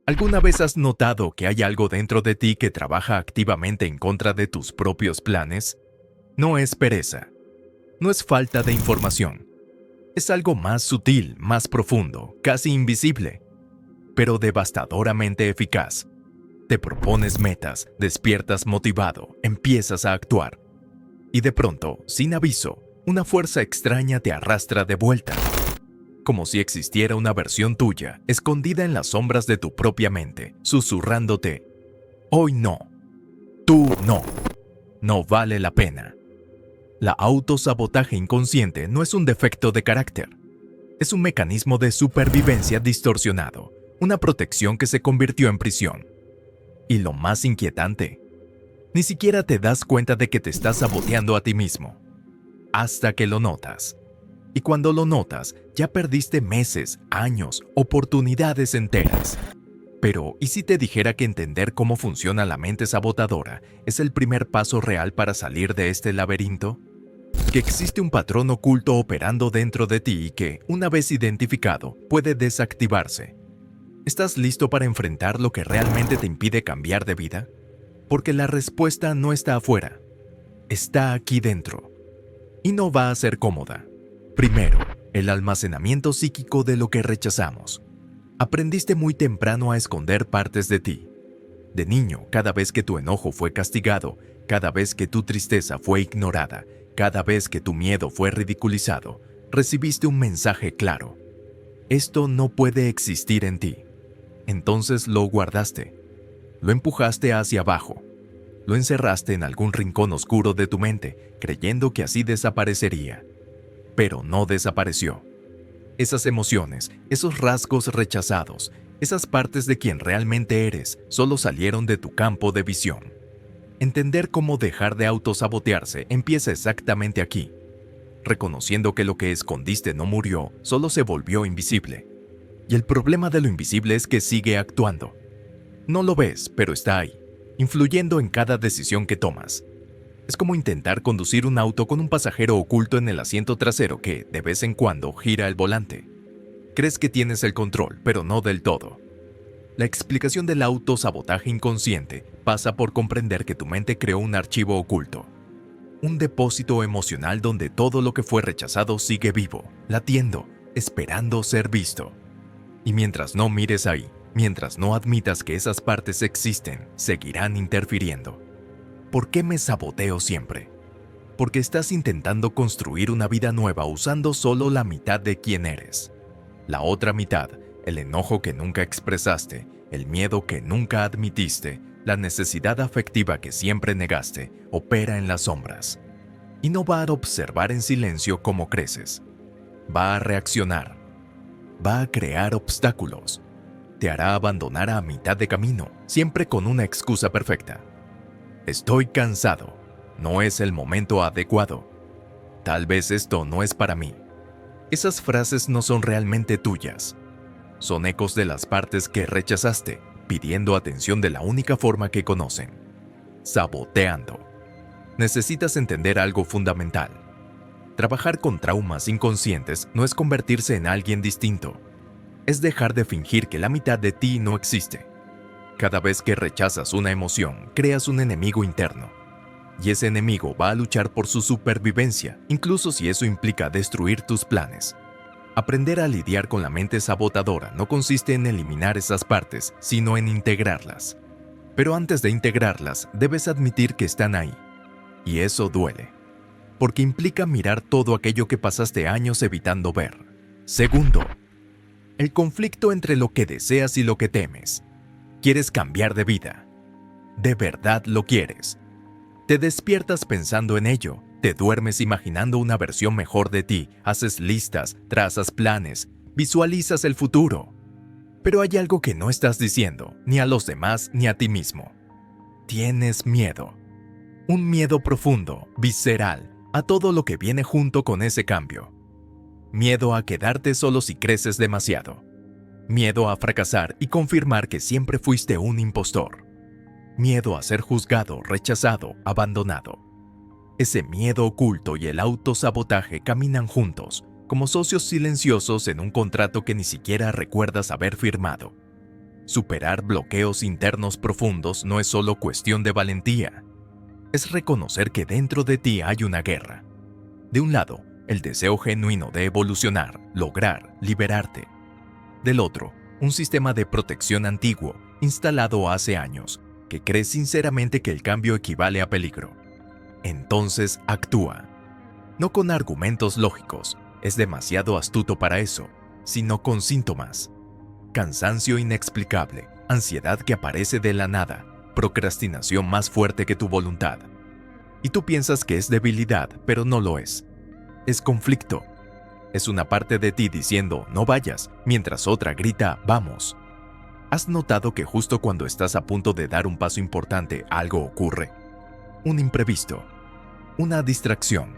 ¿Alguna vez has notado que hay algo dentro de ti que trabaja activamente en contra de tus propios planes? No es pereza, no es falta de información. Es algo más sutil, más profundo, casi invisible, pero devastadoramente eficaz. Te propones metas, despiertas motivado, empiezas a actuar. Y de pronto, sin aviso, una fuerza extraña te arrastra de vuelta. Como si existiera una versión tuya, escondida en las sombras de tu propia mente, susurrándote: hoy no, tú no, no vale la pena. La autosabotaje inconsciente no es un defecto de carácter. Es un mecanismo de supervivencia distorsionado, una protección que se convirtió en prisión. Y lo más inquietante, ni siquiera te das cuenta de que te estás saboteando a ti mismo, hasta que lo notas. Y cuando lo notas, ya perdiste meses, años, oportunidades enteras. Pero, ¿y si te dijera que entender cómo funciona la mente sabotadora es el primer paso real para salir de este laberinto? Que existe un patrón oculto operando dentro de ti y que, una vez identificado, puede desactivarse. ¿Estás listo para enfrentar lo que realmente te impide cambiar de vida? Porque la respuesta no está afuera, está aquí dentro. Y no va a ser cómoda. Primero, el almacenamiento psíquico de lo que rechazamos. Aprendiste muy temprano a esconder partes de ti. De niño, cada vez que tu enojo fue castigado, cada vez que tu tristeza fue ignorada, cada vez que tu miedo fue ridiculizado, recibiste un mensaje claro: esto no puede existir en ti. Entonces lo guardaste, lo empujaste hacia abajo, lo encerraste en algún rincón oscuro de tu mente, creyendo que así desaparecería. Pero no desapareció. Esas emociones, esos rasgos rechazados, esas partes de quien realmente eres, solo salieron de tu campo de visión. Entender cómo dejar de autosabotearse empieza exactamente aquí, reconociendo que lo que escondiste no murió, solo se volvió invisible. Y el problema de lo invisible es que sigue actuando. No lo ves, pero está ahí, influyendo en cada decisión que tomas. Es como intentar conducir un auto con un pasajero oculto en el asiento trasero que, de vez en cuando, gira el volante. Crees que tienes el control, pero no del todo. La explicación del autosabotaje inconsciente pasa por comprender que tu mente creó un archivo oculto. Un depósito emocional donde todo lo que fue rechazado sigue vivo, latiendo, esperando ser visto. Y mientras no mires ahí, mientras no admitas que esas partes existen, seguirán interfiriendo. ¿Por qué me saboteo siempre? Porque estás intentando construir una vida nueva usando solo la mitad de quién eres. La otra mitad, el enojo que nunca expresaste, el miedo que nunca admitiste, la necesidad afectiva que siempre negaste, opera en las sombras. Y no va a observar en silencio cómo creces. Va a reaccionar. Va a crear obstáculos. Te hará abandonar a mitad de camino, siempre con una excusa perfecta. Estoy cansado. No es el momento adecuado. Tal vez esto no es para mí. Esas frases no son realmente tuyas. Son ecos de las partes que rechazaste, pidiendo atención de la única forma que conocen: saboteando. Necesitas entender algo fundamental. Trabajar con traumas inconscientes no es convertirse en alguien distinto. Es dejar de fingir que la mitad de ti no existe. Cada vez que rechazas una emoción, creas un enemigo interno. Y ese enemigo va a luchar por su supervivencia, incluso si eso implica destruir tus planes. Aprender a lidiar con la mente sabotadora no consiste en eliminar esas partes, sino en integrarlas. Pero antes de integrarlas, debes admitir que están ahí. Y eso duele, porque implica mirar todo aquello que pasaste años evitando ver. Segundo, el conflicto entre lo que deseas y lo que temes. ¿Quieres cambiar de vida? ¿De verdad lo quieres? Te despiertas pensando en ello, te duermes imaginando una versión mejor de ti, haces listas, trazas planes, visualizas el futuro. Pero hay algo que no estás diciendo, ni a los demás ni a ti mismo. Tienes miedo. Un miedo profundo, visceral, a todo lo que viene junto con ese cambio. Miedo a quedarte solo si creces demasiado. Miedo a fracasar y confirmar que siempre fuiste un impostor. Miedo a ser juzgado, rechazado, abandonado. Ese miedo oculto y el autosabotaje caminan juntos, como socios silenciosos en un contrato que ni siquiera recuerdas haber firmado. Superar bloqueos internos profundos no es solo cuestión de valentía. Es reconocer que dentro de ti hay una guerra. De un lado, el deseo genuino de evolucionar, lograr, liberarte. Del otro, un sistema de protección antiguo, instalado hace años, que cree sinceramente que el cambio equivale a peligro. Entonces actúa. No con argumentos lógicos, es demasiado astuto para eso, sino con síntomas. Cansancio inexplicable, ansiedad que aparece de la nada, procrastinación más fuerte que tu voluntad. Y tú piensas que es debilidad, pero no lo es. Es conflicto. Es una parte de ti diciendo no vayas, mientras otra grita vamos. ¿Has notado que justo cuando estás a punto de dar un paso importante algo ocurre? Un imprevisto, una distracción,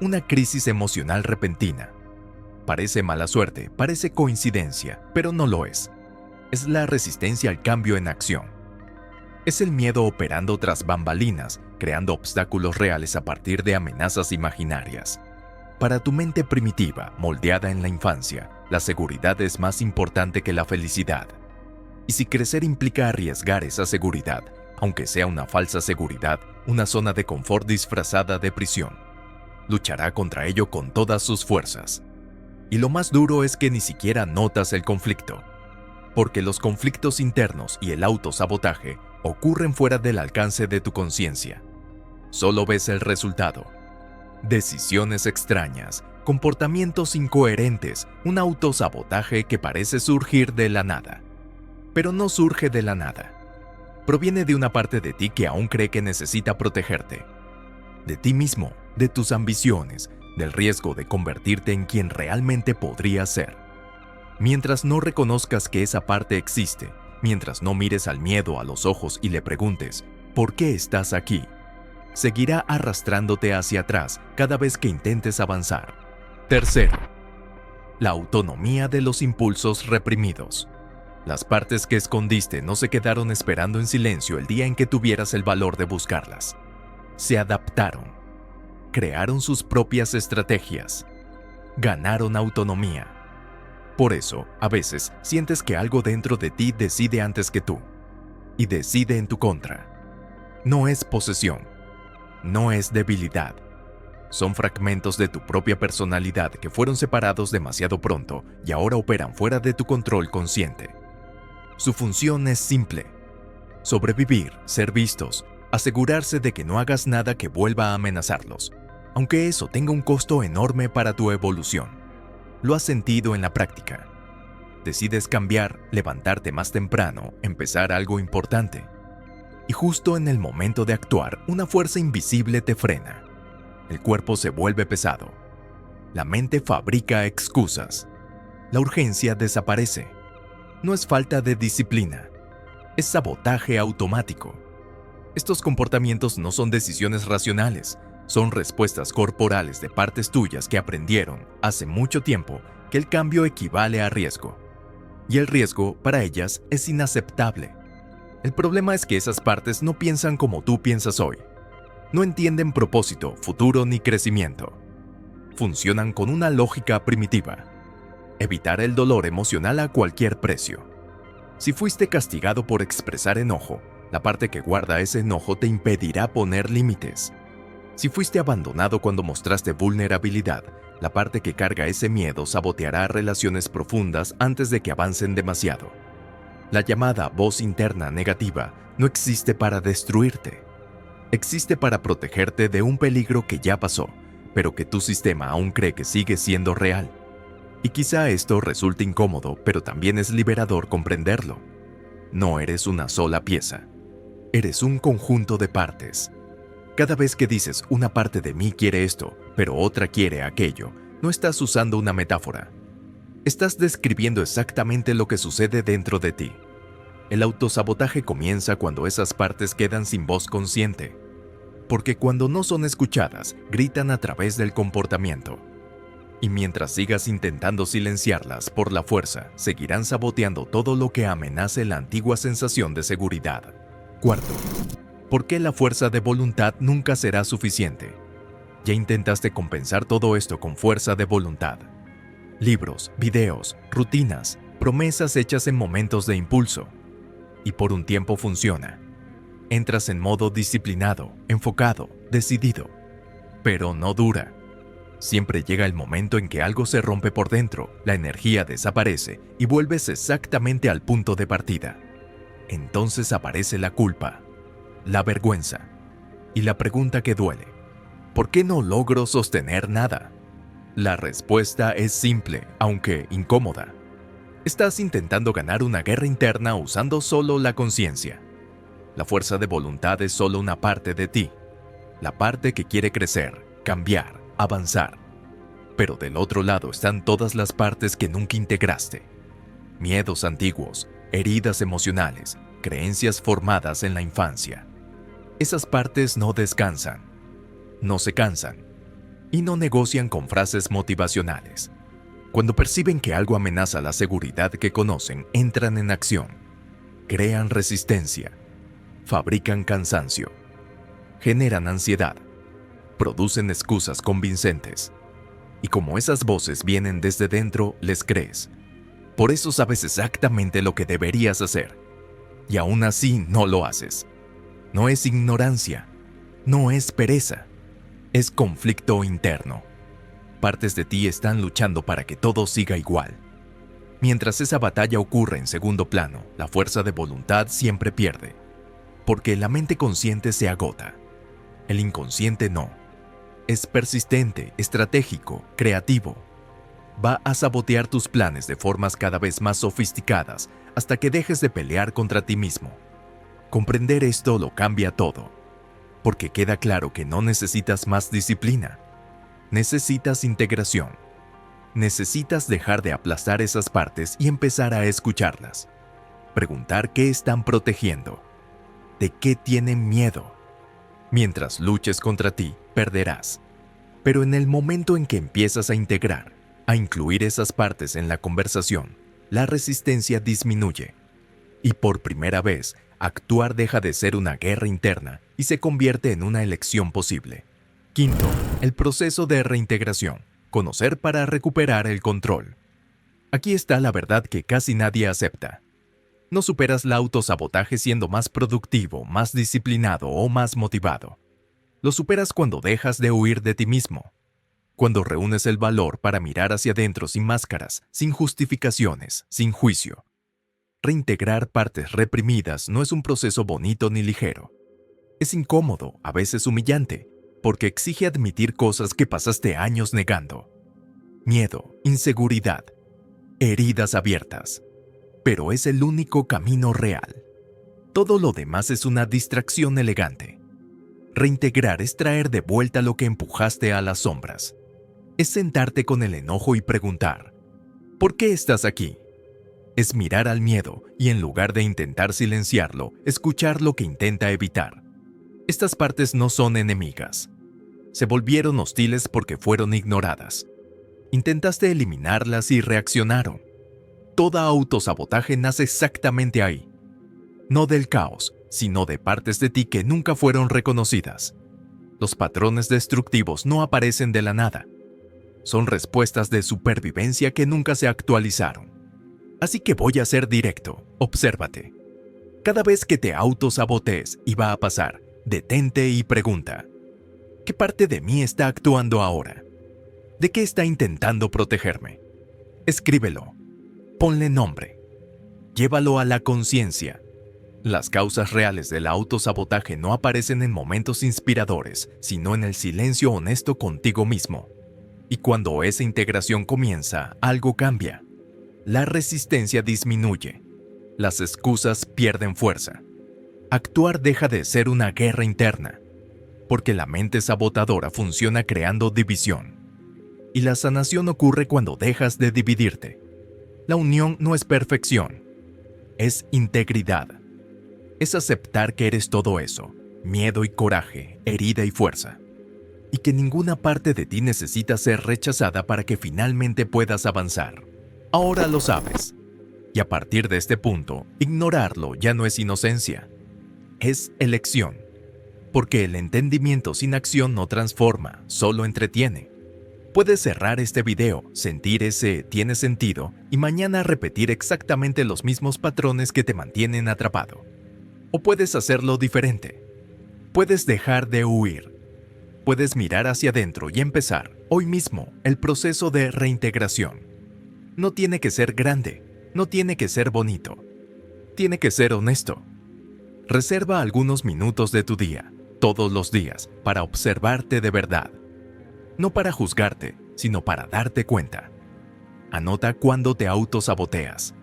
una crisis emocional repentina. Parece mala suerte, parece coincidencia, pero no lo es. Es la resistencia al cambio en acción. Es el miedo operando tras bambalinas, creando obstáculos reales a partir de amenazas imaginarias. Para tu mente primitiva, moldeada en la infancia, la seguridad es más importante que la felicidad. Y si crecer implica arriesgar esa seguridad, aunque sea una falsa seguridad, una zona de confort disfrazada de prisión, luchará contra ello con todas sus fuerzas. Y lo más duro es que ni siquiera notas el conflicto, porque los conflictos internos y el autosabotaje ocurren fuera del alcance de tu conciencia. Solo ves el resultado. Decisiones extrañas, comportamientos incoherentes, un autosabotaje que parece surgir de la nada. Pero no surge de la nada. Proviene de una parte de ti que aún cree que necesita protegerte. De ti mismo, de tus ambiciones, del riesgo de convertirte en quien realmente podrías ser. Mientras no reconozcas que esa parte existe, mientras no mires al miedo a los ojos y le preguntes, ¿por qué estás aquí?, seguirá arrastrándote hacia atrás cada vez que intentes avanzar. Tercero, la autonomía de los impulsos reprimidos. Las partes que escondiste no se quedaron esperando en silencio el día en que tuvieras el valor de buscarlas. Se adaptaron. Crearon sus propias estrategias. Ganaron autonomía. Por eso, a veces, sientes que algo dentro de ti decide antes que tú. Y decide en tu contra. No es posesión. No es debilidad. Son fragmentos de tu propia personalidad que fueron separados demasiado pronto y ahora operan fuera de tu control consciente. Su función es simple: sobrevivir, ser vistos, asegurarse de que no hagas nada que vuelva a amenazarlos, aunque eso tenga un costo enorme para tu evolución. Lo has sentido en la práctica. Decides cambiar, levantarte más temprano, empezar algo importante. Y justo en el momento de actuar, una fuerza invisible te frena. El cuerpo se vuelve pesado. La mente fabrica excusas. La urgencia desaparece. No es falta de disciplina. Es sabotaje automático. Estos comportamientos no son decisiones racionales. Son respuestas corporales de partes tuyas que aprendieron, hace mucho tiempo, que el cambio equivale a riesgo. Y el riesgo, para ellas, es inaceptable. El problema es que esas partes no piensan como tú piensas hoy. No entienden propósito, futuro ni crecimiento. Funcionan con una lógica primitiva. Evitar el dolor emocional a cualquier precio. Si fuiste castigado por expresar enojo, la parte que guarda ese enojo te impedirá poner límites. Si fuiste abandonado cuando mostraste vulnerabilidad, la parte que carga ese miedo saboteará relaciones profundas antes de que avancen demasiado. La llamada voz interna negativa no existe para destruirte. Existe para protegerte de un peligro que ya pasó, pero que tu sistema aún cree que sigue siendo real. Y quizá esto resulte incómodo, pero también es liberador comprenderlo. No eres una sola pieza. Eres un conjunto de partes. Cada vez que dices una parte de mí quiere esto, pero otra quiere aquello, no estás usando una metáfora. Estás describiendo exactamente lo que sucede dentro de ti. El autosabotaje comienza cuando esas partes quedan sin voz consciente. Porque cuando no son escuchadas, gritan a través del comportamiento. Y mientras sigas intentando silenciarlas por la fuerza, seguirán saboteando todo lo que amenace la antigua sensación de seguridad. Cuarto, ¿por qué la fuerza de voluntad nunca será suficiente? Ya intentaste compensar todo esto con fuerza de voluntad. Libros, videos, rutinas, Promesas hechas en momentos de impulso. Y por un tiempo funciona. Entras en modo disciplinado, enfocado, decidido. Pero no dura. Siempre llega el momento en que algo se rompe por dentro, la energía desaparece y vuelves exactamente al punto de partida. Entonces aparece la culpa, la vergüenza y la pregunta que duele. ¿Por qué no logro sostener nada? La respuesta es simple, aunque incómoda. Estás intentando ganar una guerra interna usando solo la conciencia. La fuerza de voluntad es solo una parte de ti, la parte que quiere crecer, cambiar, avanzar. Pero del otro lado están todas las partes que nunca integraste. Miedos antiguos, heridas emocionales, creencias formadas en la infancia. Esas partes no descansan, no se cansan y no negocian con frases motivacionales. Cuando perciben que algo amenaza la seguridad que conocen, entran en acción, crean resistencia, fabrican cansancio, generan ansiedad, producen excusas convincentes. Y como esas voces vienen desde dentro, les crees. Por eso sabes exactamente lo que deberías hacer. Y aún así no lo haces. No es ignorancia, no es pereza, es conflicto interno. Partes de ti están luchando para que todo siga igual. Mientras esa batalla ocurre en segundo plano, la fuerza de voluntad siempre pierde. Porque la mente consciente se agota. El inconsciente no. Es persistente, estratégico, creativo. Va a sabotear tus planes de formas cada vez más sofisticadas hasta que dejes de pelear contra ti mismo. Comprender esto lo cambia todo, porque queda claro que no necesitas más disciplina. Necesitas integración. Necesitas dejar de aplastar esas partes y empezar a escucharlas. Preguntar qué están protegiendo, de qué tienen miedo. Mientras luches contra ti, perderás. Pero en el momento en que empiezas a integrar, a incluir esas partes en la conversación, la resistencia disminuye. Y por primera vez, actuar deja de ser una guerra interna y se convierte en una elección posible. Quinto, el proceso de reintegración. Conocer para recuperar el control. Aquí está la verdad que casi nadie acepta. No superas el autosabotaje siendo más productivo, más disciplinado o más motivado. Lo superas cuando dejas de huir de ti mismo. Cuando reúnes el valor para mirar hacia adentro sin máscaras, sin justificaciones, sin juicio. Reintegrar partes reprimidas no es un proceso bonito ni ligero. Es incómodo, a veces humillante, porque exige admitir cosas que pasaste años negando. Miedo, inseguridad, heridas abiertas. Pero es el único camino real. Todo lo demás es una distracción elegante. Reintegrar es traer de vuelta lo que empujaste a las sombras. Es sentarte con el enojo y preguntar, ¿por qué estás aquí? Es mirar al miedo y en lugar de intentar silenciarlo, escuchar lo que intenta evitar. Estas partes no son enemigas. Se volvieron hostiles porque fueron ignoradas. Intentaste eliminarlas y reaccionaron. Todo autosabotaje nace exactamente ahí. No del caos, sino de partes de ti que nunca fueron reconocidas. Los patrones destructivos no aparecen de la nada. Son respuestas de supervivencia que nunca se actualizaron. Así que voy a ser directo, obsérvate. Cada vez que te autosabotees y va a pasar, detente y pregunta, ¿qué parte de mí está actuando ahora? ¿De qué está intentando protegerme? Escríbelo. Ponle nombre. Llévalo a la conciencia. Las causas reales del autosabotaje no aparecen en momentos inspiradores, sino en el silencio honesto contigo mismo. Y cuando esa integración comienza, algo cambia. La resistencia disminuye. Las excusas pierden fuerza. Actuar deja de ser una guerra interna, porque la mente sabotadora funciona creando división. Y la sanación ocurre cuando dejas de dividirte. La unión no es perfección, es integridad. Es aceptar que eres todo eso, miedo y coraje, herida y fuerza. Y que ninguna parte de ti necesita ser rechazada para que finalmente puedas avanzar. Ahora lo sabes. Y a partir de este punto, ignorarlo ya no es inocencia. Es elección. Porque el entendimiento sin acción no transforma, solo entretiene. Puedes cerrar este video, sentir ese tiene sentido y mañana repetir exactamente los mismos patrones que te mantienen atrapado. O puedes hacerlo diferente. Puedes dejar de huir. Puedes mirar hacia adentro y empezar, hoy mismo, el proceso de reintegración. No tiene que ser grande, no tiene que ser bonito. Tiene que ser honesto. Reserva algunos minutos de tu día, todos los días, para observarte de verdad. No para juzgarte, sino para darte cuenta. Anota cuándo te autosaboteas.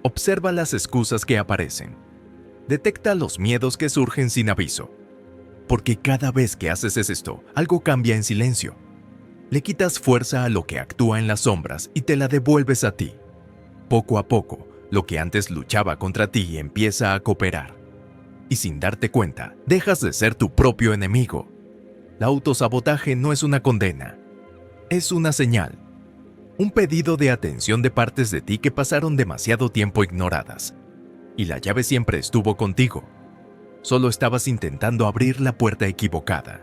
Observa las excusas que aparecen. Detecta los miedos que surgen sin aviso. Porque cada vez que haces esto, algo cambia en silencio. Le quitas fuerza a lo que actúa en las sombras y te la devuelves a ti. Poco a poco, lo que antes luchaba contra ti empieza a cooperar. Y sin darte cuenta, dejas de ser tu propio enemigo. El autosabotaje no es una condena, es una señal. Un pedido de atención de partes de ti que pasaron demasiado tiempo ignoradas. Y la llave siempre estuvo contigo. Solo estabas intentando abrir la puerta equivocada.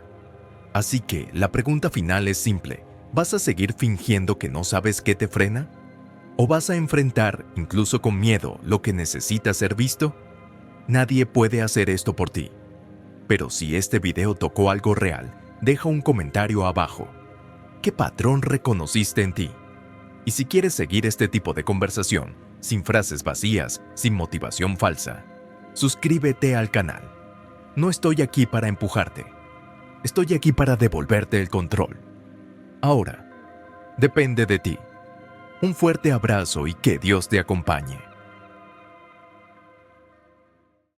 Así que la pregunta final es simple. ¿Vas a seguir fingiendo que no sabes qué te frena? ¿O vas a enfrentar, incluso con miedo, lo que necesita ser visto? Nadie puede hacer esto por ti. Pero si este video tocó algo real, deja un comentario abajo. ¿Qué patrón reconociste en ti? Y si quieres seguir este tipo de conversación, sin frases vacías, sin motivación falsa, suscríbete al canal. No estoy aquí para empujarte. Estoy aquí para devolverte el control. Ahora, depende de ti. Un fuerte abrazo y que Dios te acompañe.